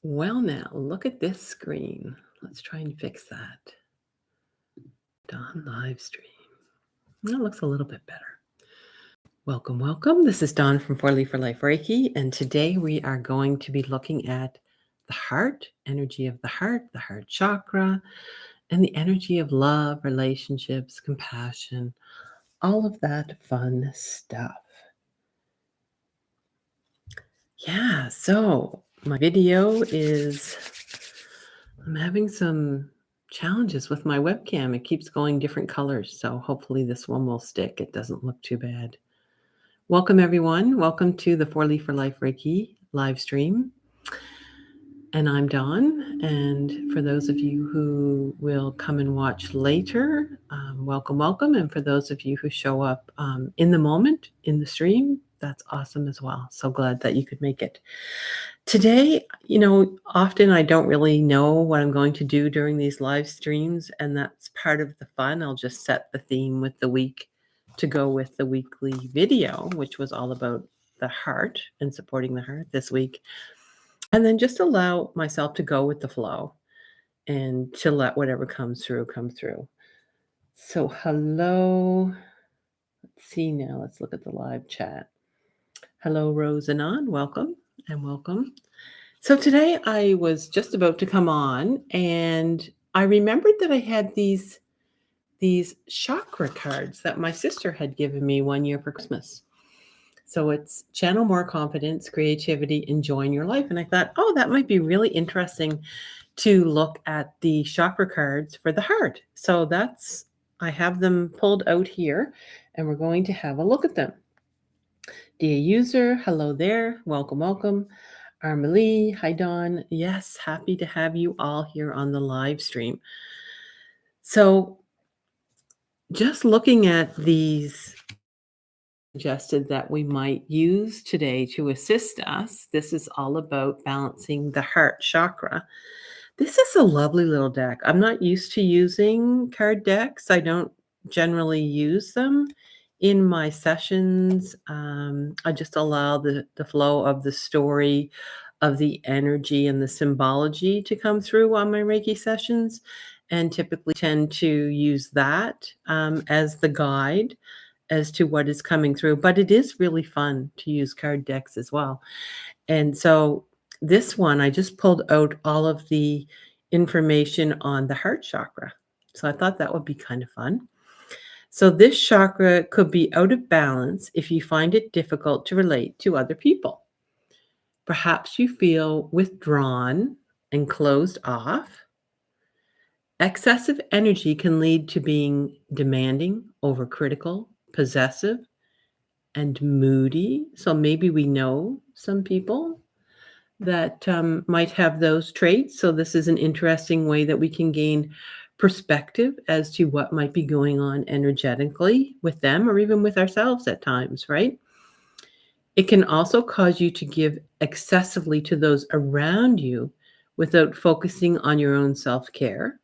Well, now look at this screen. Let's try and fix that. Dawn live stream. That looks a little bit better. Welcome, welcome. This is Dawn from 4 Leaf for Life Reiki, and today we are going to be looking at the heart, energy of the heart chakra, and the energy of love, relationships, compassion, all of that fun stuff. Yeah, so my video is, I'm having some challenges with my webcam. It keeps going different colors, so hopefully this one will stick. It doesn't look too bad. Welcome, everyone. Welcome to the 4 Leaf for Life Reiki live stream. And I'm Dawn. And for those of you who will come and watch later, welcome, welcome. And for those of you who show up in the moment in the stream, that's awesome as well. So glad that you could make it. Today, often I don't really know what I'm going to do during these live streams, and that's part of the fun. I'll just set the theme with the week to go with the weekly video, which was all about the heart and supporting the heart this week. And then just allow myself to go with the flow and to let whatever comes through, come through. So hello. Let's see now. Let's look at the live chat. Hello, Rose Anon. Welcome and welcome. So today I was just about to come on, and I remembered that I had these chakra cards that my sister had given me one year for Christmas. So it's channel more confidence, creativity, enjoy in your life. And I thought, oh, that might be really interesting to look at the chakra cards for the heart. So I have them pulled out here, and we're going to have a look at them. Dear user, hello there. Welcome, welcome. Armalie, hi Dawn. Yes, happy to have you all here on the live stream. So just looking at these suggested that we might use today to assist us. This is all about balancing the heart chakra. This is a lovely little deck. I'm not used to using card decks. I don't generally use them in my sessions. I just allow the flow of the story, of the energy and the symbology to come through on my Reiki sessions, and typically tend to use that as the guide as to what is coming through. But it is really fun to use card decks as well. And so this one, I just pulled out all of the information on the heart chakra. So I thought that would be kind of fun. So this chakra could be out of balance if you find it difficult to relate to other people. Perhaps you feel withdrawn and closed off. Excessive energy can lead to being demanding, overcritical, possessive, and moody. So maybe we know some people that might have those traits. So this is an interesting way that we can gain perspective as to what might be going on energetically with them or even with ourselves at times, right? It can also cause you to give excessively to those around you without focusing on your own self-care.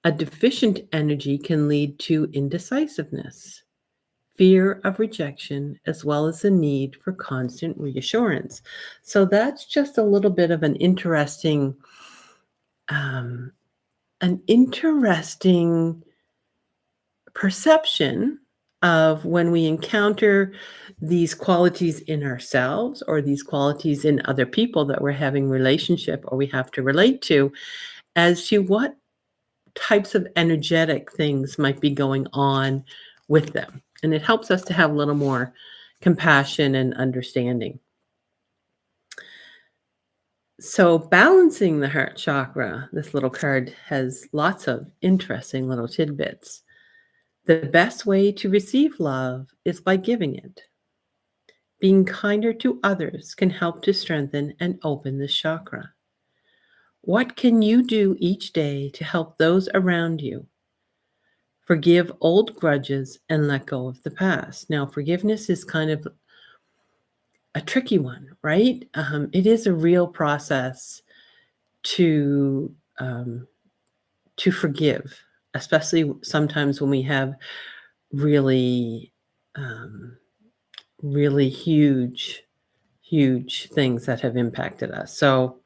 A deficient energy can lead to indecisiveness, fear of rejection, as well as the need for constant reassurance. So that's just a little bit of an interesting perception of when we encounter these qualities in ourselves or these qualities in other people that we're having relationship or we have to relate to, as to what types of energetic things might be going on with them. And it helps us to have a little more compassion and understanding. So balancing the heart chakra, this little card has lots of interesting little tidbits. The best way to receive love is by giving it. Being kinder to others can help to strengthen and open this chakra. What can you do each day to help those around you? Forgive old grudges and let go of the past. Now, forgiveness is kind of a tricky one, right? It is a real process to forgive, especially sometimes when we have really, really huge things that have impacted us. So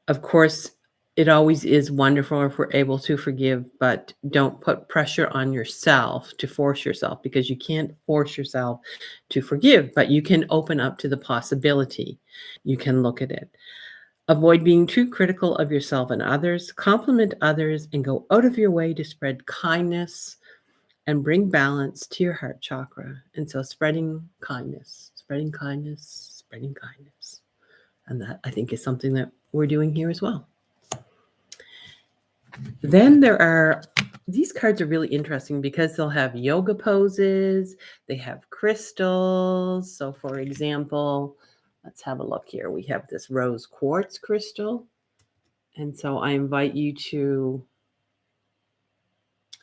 Of course, it always is wonderful if we're able to forgive, but don't put pressure on yourself to force yourself, because you can't force yourself to forgive, but you can open up to the possibility. You can look at it. Avoid being too critical of yourself and others. Compliment others and go out of your way to spread kindness and bring balance to your heart chakra. And so spreading kindness, spreading kindness, spreading kindness. And that, I think, is something that we're doing here as well. Then there are, these cards are really interesting because they'll have yoga poses, they have crystals. So for example, let's have a look here. We have this rose quartz crystal. And so I invite you to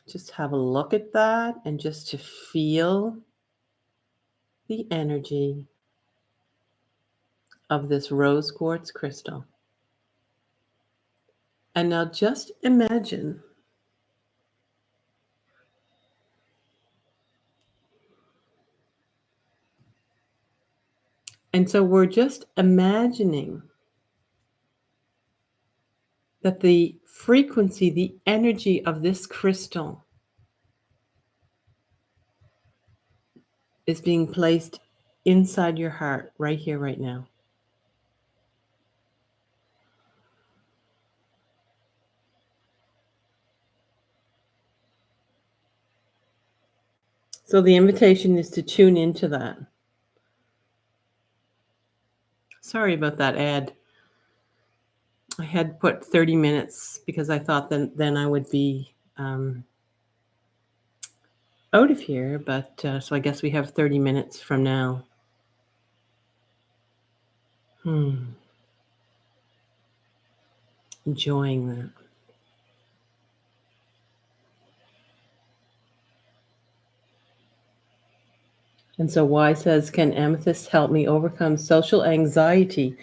just have a look at that and just to feel the energy of this rose quartz crystal. And now just imagine, and so we're just imagining that the frequency, the energy of this crystal is being placed inside your heart right here, right now. So the invitation is to tune into that. Sorry about that ad. I had put 30 minutes because I thought then I would be out of here, but so I guess we have 30 minutes from now. Enjoying that. And so Y says, can amethyst help me overcome social anxiety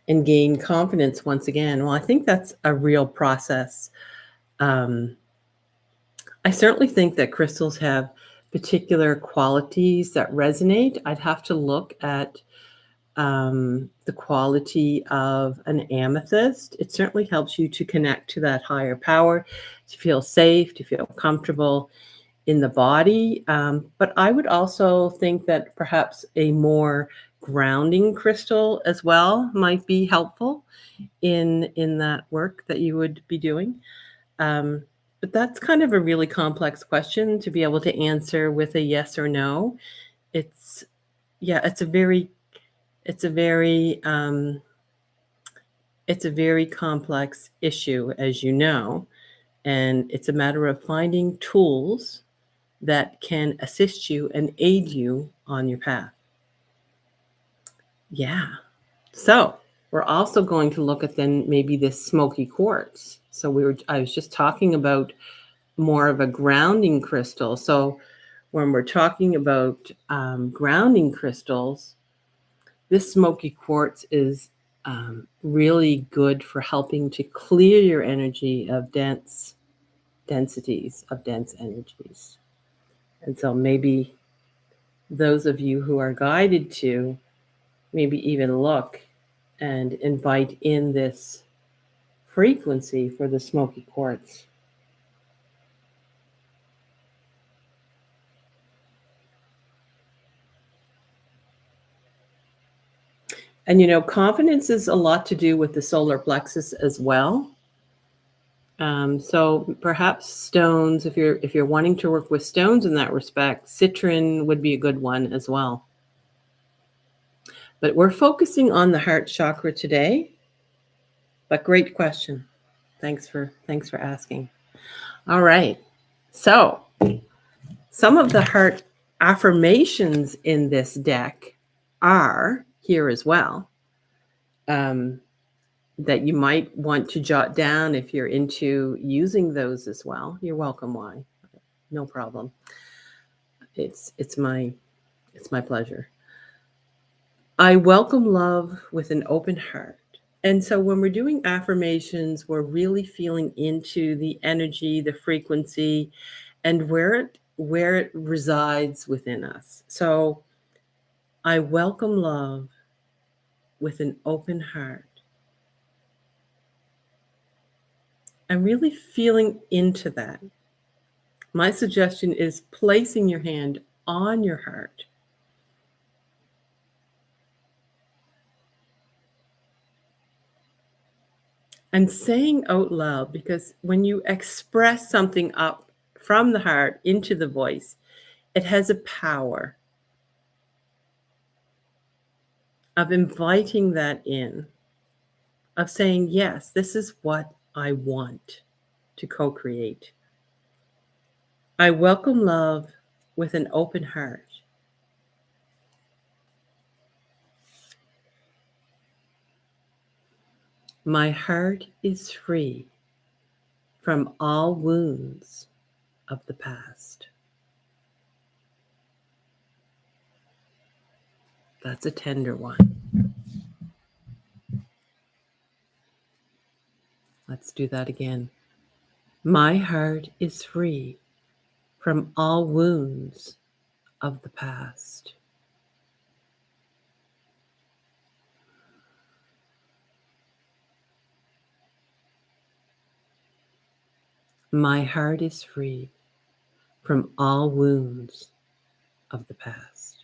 and gain confidence once again? Well, I think that's a real process. I certainly think that crystals have particular qualities that resonate. I'd have to look at the quality of an amethyst. It certainly helps you to connect to that higher power, to feel safe, to feel comfortable in the body. But I would also think that perhaps a more grounding crystal as well might be helpful in that work that you would be doing. But that's kind of a really complex question to be able to answer with a yes or no. It's it's a very complex issue, as you know, and it's a matter of finding tools that can assist you and aid you on your path. Yeah. So we're also going to look at then maybe this smoky quartz. So I was just talking about more of a grounding crystal. So when we're talking about grounding crystals, this smoky quartz is really good for helping to clear your energy of dense energies. And so maybe those of you who are guided to maybe even look and invite in this frequency for the smoky quartz. And confidence is a lot to do with the solar plexus as well. So perhaps stones, if you're wanting to work with stones in that respect, citron would be a good one as well. But we're focusing on the heart chakra today. But great question. Thanks for asking. All right. So some of the heart affirmations in this deck are here as well, that you might want to jot down if you're into using those as well. You're welcome, Y. No problem. It's my pleasure. I welcome love with an open heart. And so when we're doing affirmations, we're really feeling into the energy, the frequency, and where it resides within us. So I welcome love with an open heart. and really feeling into that. My suggestion is placing your hand on your heart and saying out loud, because when you express something up from the heart into the voice, it has a power of inviting that in, of saying, yes, this is what I want to co-create. I welcome love with an open heart. My heart is free from all wounds of the past. That's a tender one. Let's do that again. My heart is free from all wounds of the past. My heart is free from all wounds of the past.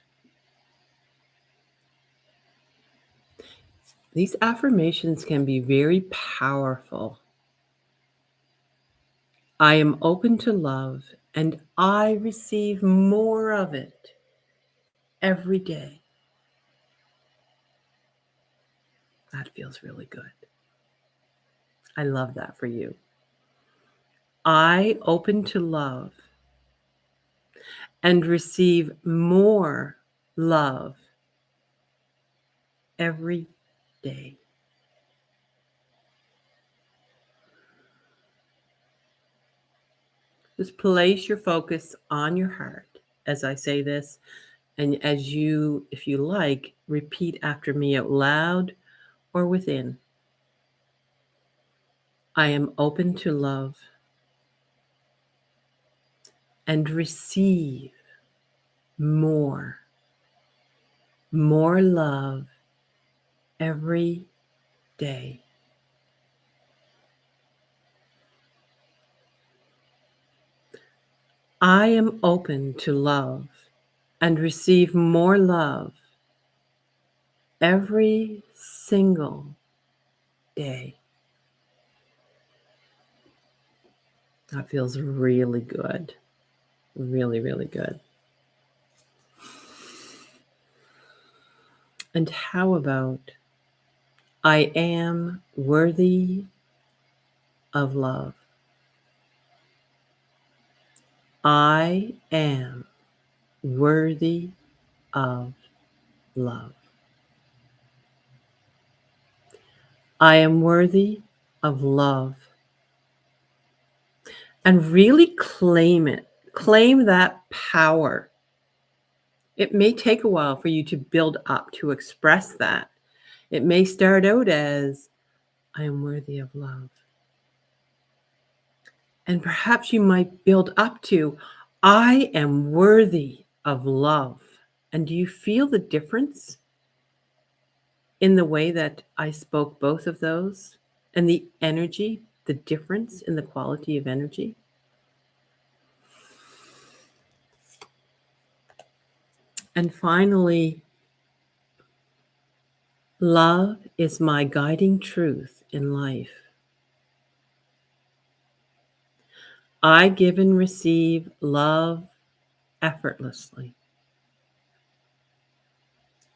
These affirmations can be very powerful. I am open to love and I receive more of it every day. That feels really good. I love that for you. I open to love and receive more love every day. Just place your focus on your heart as I say this, and as you, if you like, repeat after me out loud or within. I am open to love and receive more love every day. I am open to love and receive more love every single day. That feels really good. Really, really good. And how about I am worthy of love? I am worthy of love. I am worthy of love. And really claim it. Claim that power. It may take a while for you to build up to express that. It may start out as, I am worthy of love. And perhaps you might build up to, I am worthy of love. And do you feel the difference in the way that I spoke both of those? And the energy, the difference in the quality of energy? And finally, love is my guiding truth in life. I give and receive love effortlessly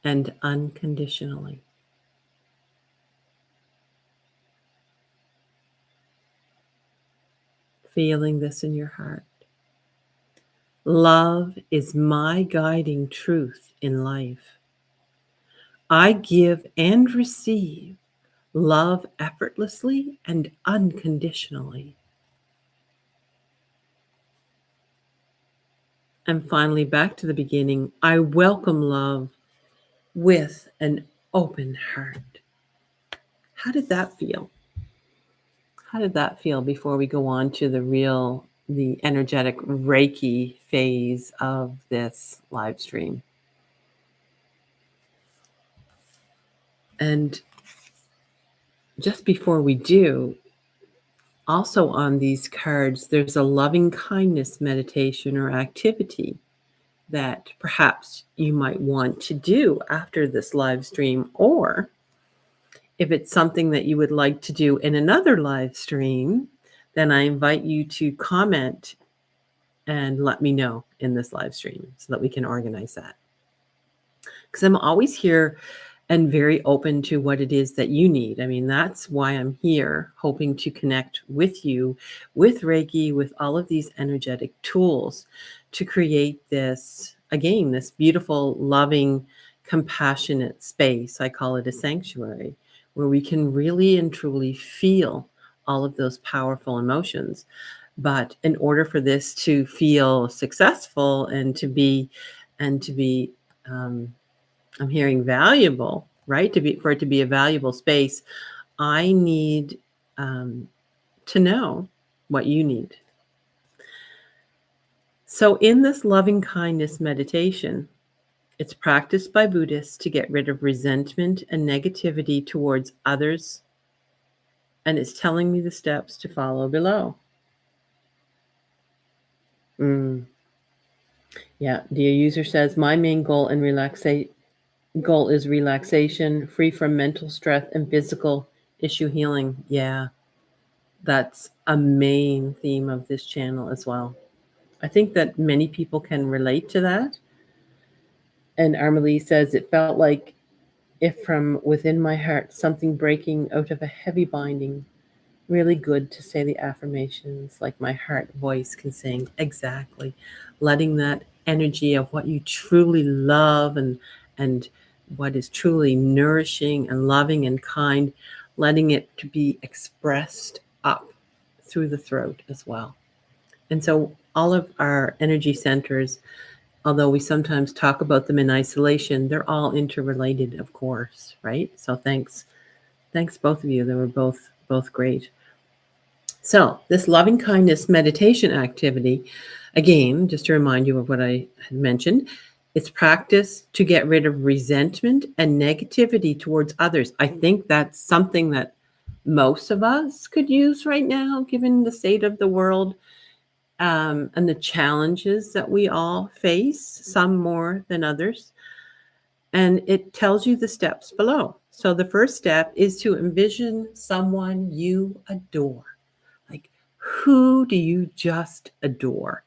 and unconditionally. Feeling this in your heart. Love is my guiding truth in life. I give and receive love effortlessly and unconditionally. And finally, back to the beginning, I welcome love with an open heart. How did that feel? How did that feel before we go on to the energetic Reiki phase of this live stream? And just before we do, Also on these cards, there's a loving kindness meditation or activity that perhaps you might want to do after this live stream, or if it's something that you would like to do in another live stream, then I invite you to comment and let me know in this live stream so that we can organize that. Because I'm always here and very open to what it is that you need. I mean, that's why I'm here, hoping to connect with you, with Reiki, with all of these energetic tools to create this, again, this beautiful, loving, compassionate space. I call it a sanctuary where we can really and truly feel all of those powerful emotions. But in order for this to feel successful and to be, I'm hearing valuable, right? For it to be a valuable space, I need to know what you need. So in this loving kindness meditation, it's practiced by Buddhists to get rid of resentment and negativity towards others, and it's telling me the steps to follow below. Yeah, dear user says, my main goal is relaxation, free from mental stress and physical issue healing. Yeah, that's a main theme of this channel as well. I think that many people can relate to that. And Armalie says, it felt like if from within my heart, something breaking out of a heavy binding. Really good to say the affirmations like my heart voice can sing. Exactly. Letting that energy of what you truly love and what is truly nourishing and loving and kind, letting it to be expressed up through the throat as well. And so all of our energy centers, although we sometimes talk about them in isolation, they're all interrelated, of course, right? So thanks both of you. They were both great. So this loving kindness meditation activity, again, just to remind you of what I had mentioned, it's practice to get rid of resentment and negativity towards others. I think that's something that most of us could use right now, given the state of the world and the challenges that we all face, some more than others. And it tells you the steps below. So the first step is to envision someone you adore. Like, who do you just adore?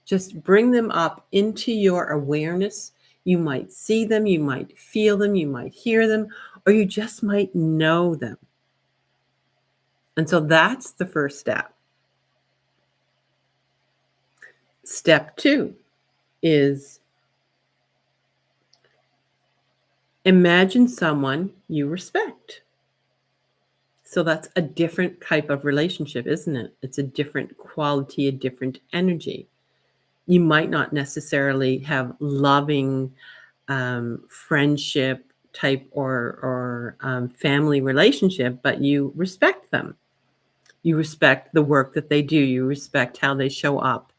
Just bring them up into your awareness. You might see them, you might feel them, you might hear them, or you just might know them. And so that's the first step. Step 2 is imagine someone you respect. So that's a different type of relationship, isn't it? It's a different quality, a different energy. You might not necessarily have loving friendship type or family relationship, but you respect them. You respect the work that they do. You respect how they show up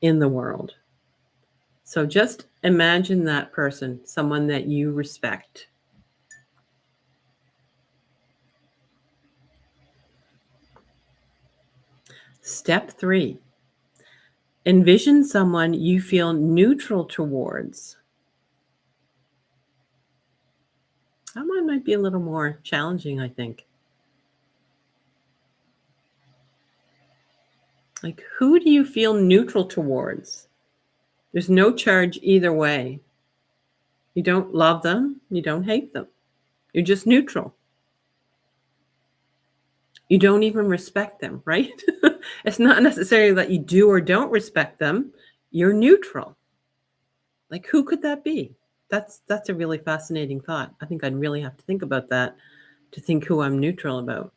in the world. So just imagine that person, someone that you respect. Step 3, envision someone you feel neutral towards. That one might be a little more challenging, I think. Like, who do you feel neutral towards? There's no charge either way. You don't love them. You don't hate them. You're just neutral. You don't even respect them, right? It's not necessarily that you do or don't respect them. You're neutral. Like, who could that be? That's a really fascinating thought. I think I'd really have to think about that to think who I'm neutral about.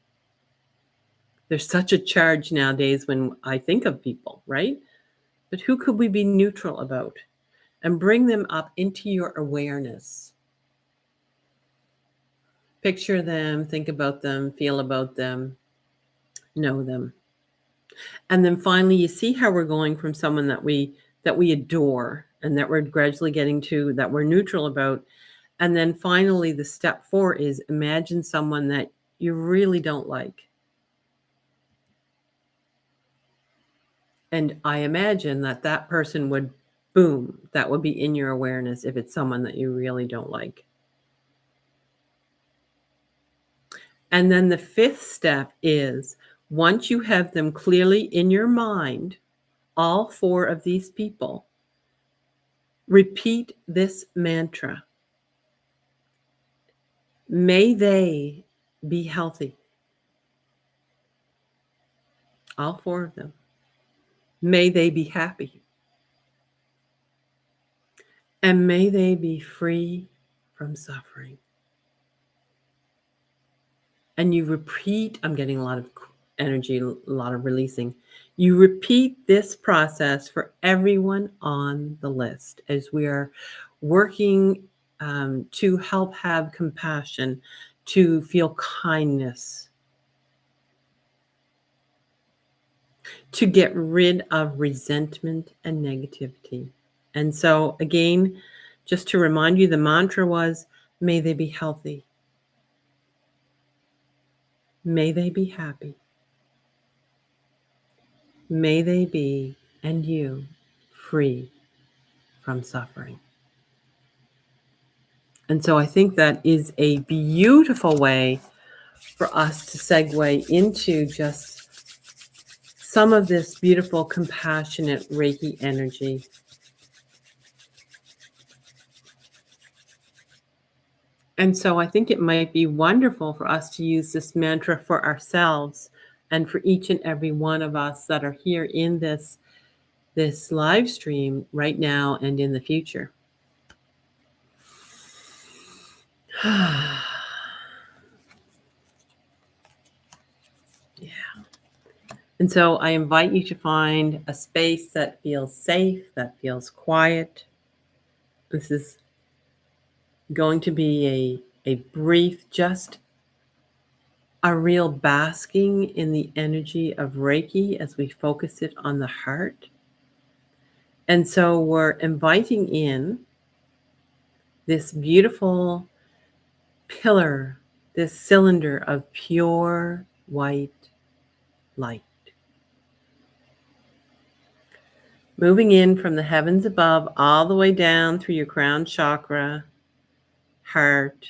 There's such a charge nowadays when I think of people, right? But who could we be neutral about? And bring them up into your awareness. Picture them, think about them, feel about them, know them. And then finally, you see how we're going from someone that we adore and that we're gradually getting to that we're neutral about. And then finally, the step 4 is imagine someone that you really don't like. And I imagine that that person would, boom, that would be in your awareness if it's someone that you really don't like. And then the fifth step is, once you have them clearly in your mind, all four of these people, repeat this mantra. May they be healthy. All four of them. May they be happy. And may they be free from suffering. And you repeat, I'm getting a lot of energy, a lot of releasing. You repeat this process for everyone on the list as we are working to help have compassion, to feel kindness, to get rid of resentment and negativity. And so, again, just to remind you, the mantra was, may they be healthy. May they be happy. May they be, and you, free from suffering. And so I think that is a beautiful way for us to segue into just some of this beautiful, compassionate Reiki energy. And so I think it might be wonderful for us to use this mantra for ourselves and for each and every one of us that are here in this live stream right now and in the future. Yeah. And so I invite you to find a space that feels safe, that feels quiet. This is going to be a brief, just a real basking in the energy of Reiki as we focus it on the heart. And so we're inviting in this beautiful pillar, this cylinder of pure white light. Moving in from the heavens above all the way down through your crown chakra, heart,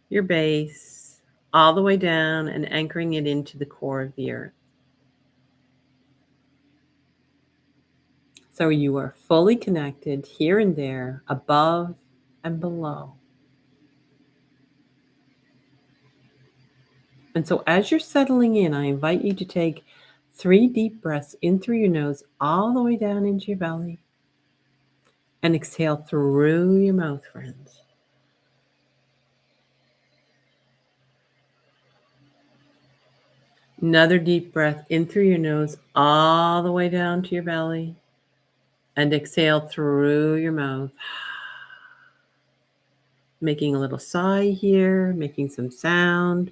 your base, all the way down and anchoring it into the core of the earth. So you are fully connected here and there, above and below. And so as you're settling in, I invite you to take 3 deep breaths in through your nose, all the way down into your belly, and exhale through your mouth, friends. Another deep breath in through your nose, all the way down to your belly, and exhale through your mouth. Making a little sigh here, making some sound.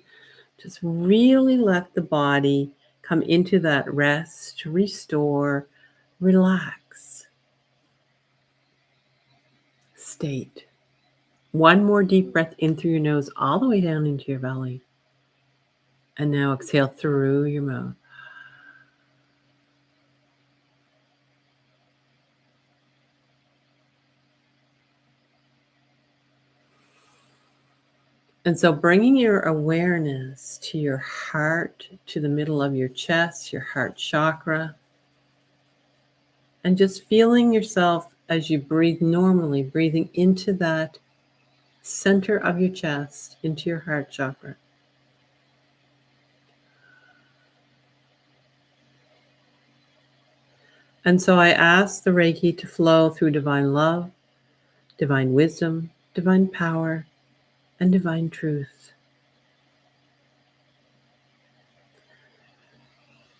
Just really let the body come into that rest, restore, relax state. One more deep breath in through your nose, all the way down into your belly. And now exhale through your mouth. And so bringing your awareness to your heart, to the middle of your chest, your heart chakra, and just feeling yourself as you breathe normally, breathing into that center of your chest, into your heart chakra. And so I ask the Reiki to flow through divine love, divine wisdom, divine power, and divine truth.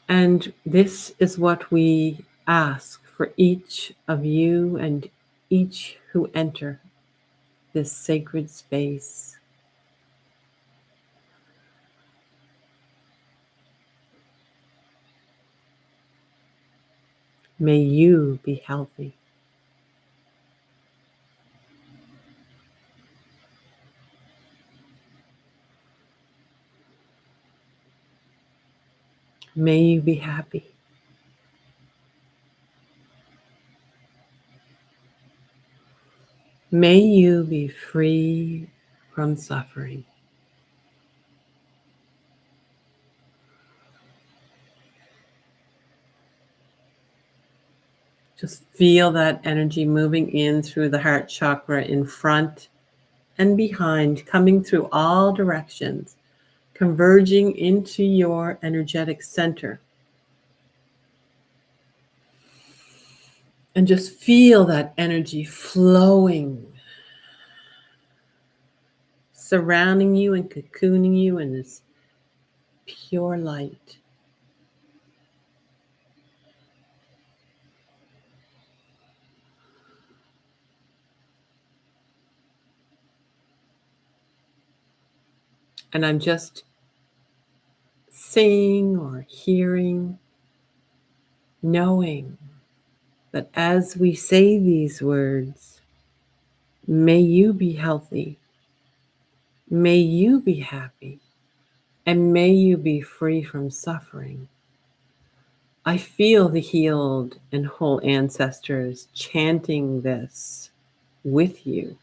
And this is what we ask for each of you and each who enter this sacred space. May you be healthy. May you be happy. May you be free from suffering. Just feel that energy moving in through the heart chakra in front and behind, coming through all directions, converging into your energetic center. And just feel that energy flowing, surrounding you and cocooning you in this pure light. And I'm just seeing or hearing, knowing that as we say these words, may you be healthy, may you be happy, and may you be free from suffering. I feel the healed and whole ancestors chanting this with you.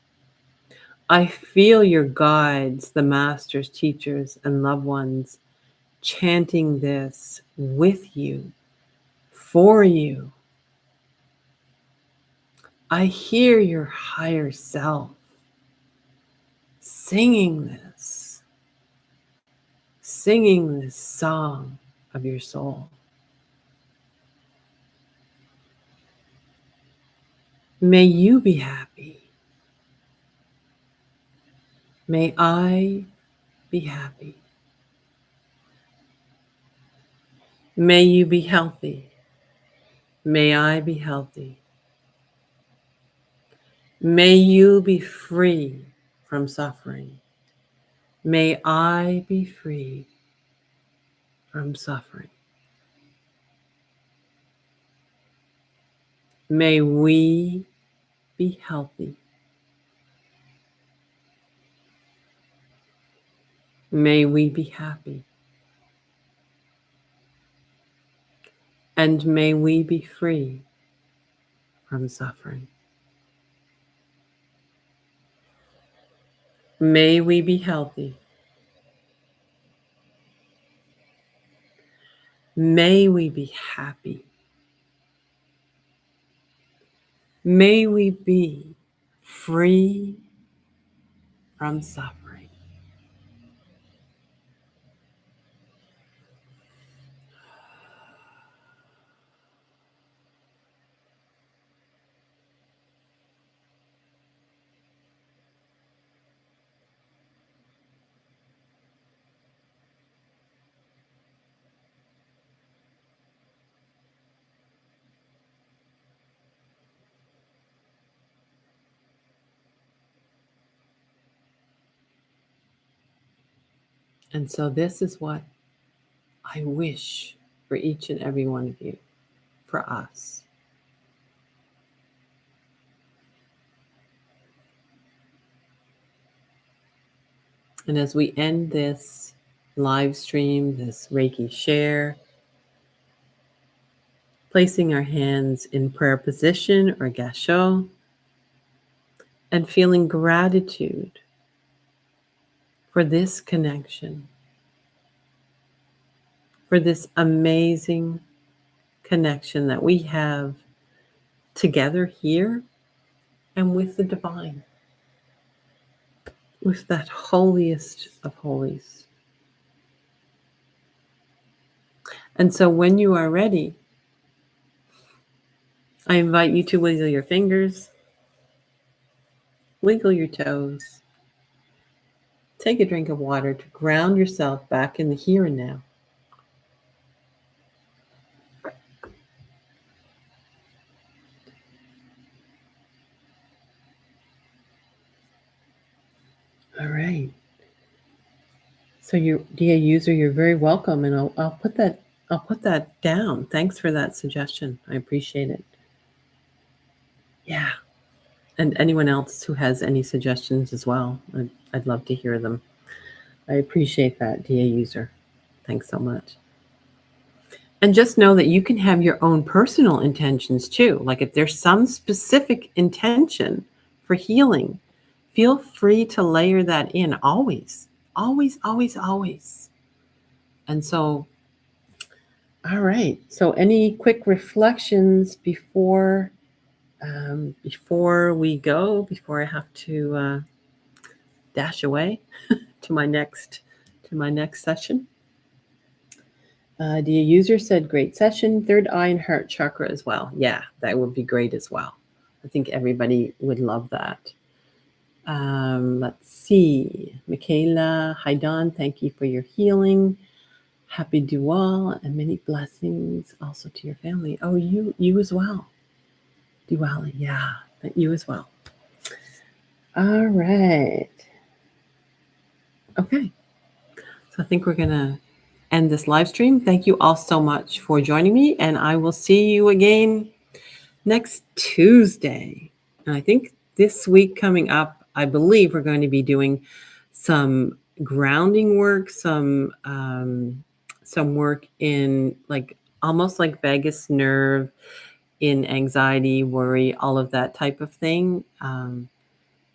I feel your guides, the masters, teachers, and loved ones chanting this with you, for you. I hear your higher self singing this song of your soul. May you be happy. May I be happy. May you be healthy. May I be healthy. May you be free from suffering. May I be free from suffering. May we be healthy. May we be happy. And may we be free from suffering. May we be healthy. May we be happy. May we be free from suffering. And so this is what I wish for each and every one of you, for us. And as we end this live stream, this Reiki share, placing our hands in prayer position or gassho, and feeling gratitude for this connection, for this amazing connection that we have together here and with the divine, with that holiest of holies. And so when you are ready, I invite you to wiggle your fingers, wiggle your toes, take a drink of water to ground yourself back in the here and now. All right. So you, DA user, you're very welcome, and I'll put that down. Thanks for that suggestion. I appreciate it. Yeah. And anyone else who has any suggestions as well, I'd love to hear them. I appreciate that, DA user. Thanks so much. And just know that you can have your own personal intentions too. Like if there's some specific intention for healing. Feel free to layer that in always, always, always, always. And so, all right. So, any quick reflections before we go? Before I have to dash away to my next session. The user said, "Great session. Third eye and heart chakra as well." Yeah, that would be great as well. I think everybody would love that. Let's see. Michaela, hi Don. Thank you for your healing. Happy Dual and many blessings also to your family. Oh, you as well. Diwali, yeah, you as well. All right. Okay. So I think we're gonna end this live stream. Thank you all so much for joining me, and I will see you again next Tuesday. And I think this week coming up, I believe we're going to be doing some grounding work, some work in like almost like vagus nerve, in anxiety, worry, all of that type of thing.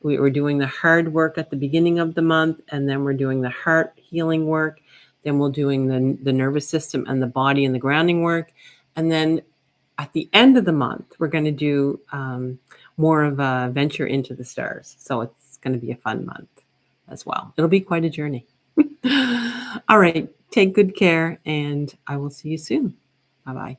We're doing the hard work at the beginning of the month, and then we're doing the heart healing work. Then we're doing the nervous system and the body and the grounding work. And then at the end of the month, we're going to do more of a venture into the stars. So it's going to be a fun month as well. It'll be quite a journey. All right. Take good care, and I will see you soon. Bye-bye.